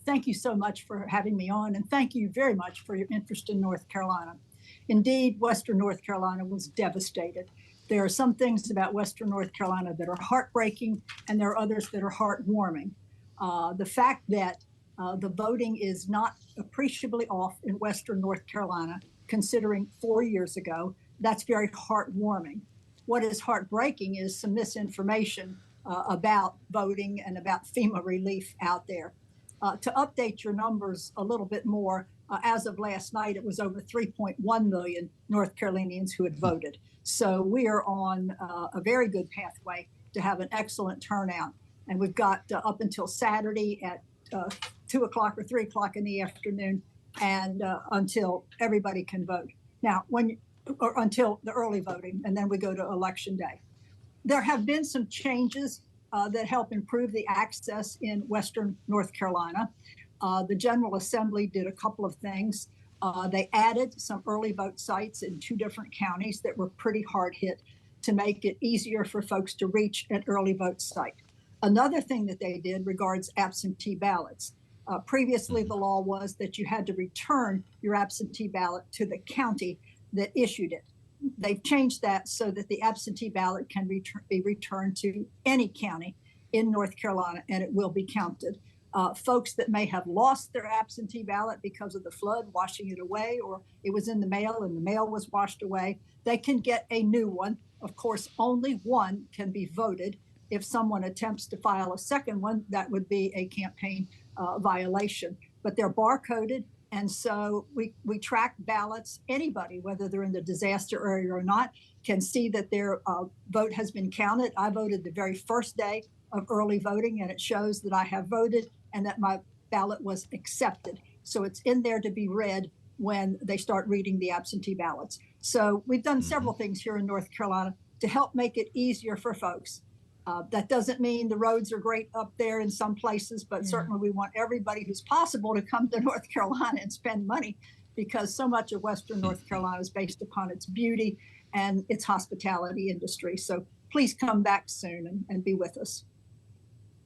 Thank you so much for having me on, and thank you very much for your interest in North Carolina. Indeed, Western North Carolina was devastated. There are some things about Western North Carolina that are heartbreaking, and there are others that are heartwarming. The fact that the voting is not appreciably off in Western North Carolina, considering 4 years ago, that's very heartwarming. What is heartbreaking is some misinformation about voting and about FEMA relief out there. To update your numbers a little bit more, as of last night, it was over 3.1 million North Carolinians who had voted. So we are on a very good pathway to have an excellent turnout. And we've got up until Saturday at 2 o'clock or 3 o'clock in the afternoon, and until everybody can vote. Now, or until the early voting, and then we go to Election Day. There have been some changes that help improve the access in Western North Carolina. The General Assembly did a couple of things. They added some early vote sites in 2 different counties that were pretty hard hit to make it easier for folks to reach an early vote site. Another thing that they did regards absentee ballots. Previously, the law was that you had to return your absentee ballot to the county that issued it. They've changed that so that the absentee ballot can be returned to any county in North Carolina, and it will be counted. Folks that may have lost their absentee ballot because of the flood washing it away, or it was in the mail and the mail was washed away, they can get a new one. Of course, only one can be voted. If someone attempts to file a second one, that would be a campaign violation. But they're barcoded, and so we track ballots. Anybody, whether they're in the disaster area or not, can see that their vote has been counted. I voted the very first day of early voting, and it shows that I have voted and that my ballot was accepted. So it's in there to be read when they start reading the absentee ballots. So we've done several things here in North Carolina to help make it easier for folks. That doesn't mean the roads are great up there in some places, but certainly we want everybody who's possible to come to North Carolina and spend money, because so much of Western North Carolina is based upon its beauty and its hospitality industry. So please come back soon and be with us.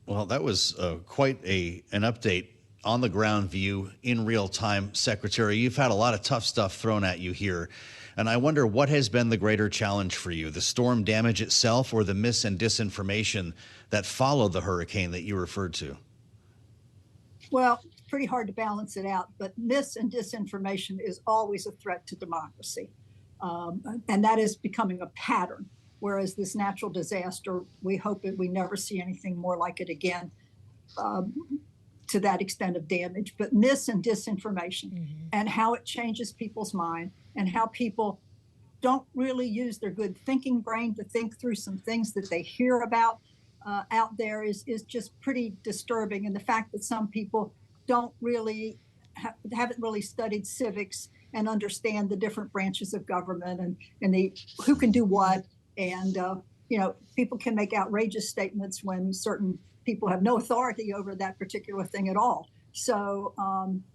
Well, that was quite an update, on the ground view in real time, Secretary. You've had a lot of tough stuff thrown at you here. And I wonder what has been the greater challenge for you, the storm damage itself or the mis and disinformation that followed the hurricane that you referred to? Well, it's pretty hard to balance it out, but mis and disinformation is always a threat to democracy. And that is becoming a pattern. Whereas this natural disaster, we hope that we never see anything more like it again to that extent of damage. But mis and disinformation and how it changes people's mind, and how people don't really use their good thinking brain to think through some things that they hear about out there is just pretty disturbing. And the fact that some people don't really haven't really studied civics and understand the different branches of government and the who can do what. And, people can make outrageous statements when certain people have no authority over that particular thing at all. So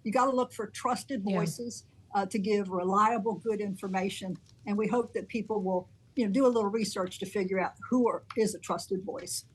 you got to look for trusted voices to give reliable, good information. And we hope that people will, do a little research to figure out who is a trusted voice.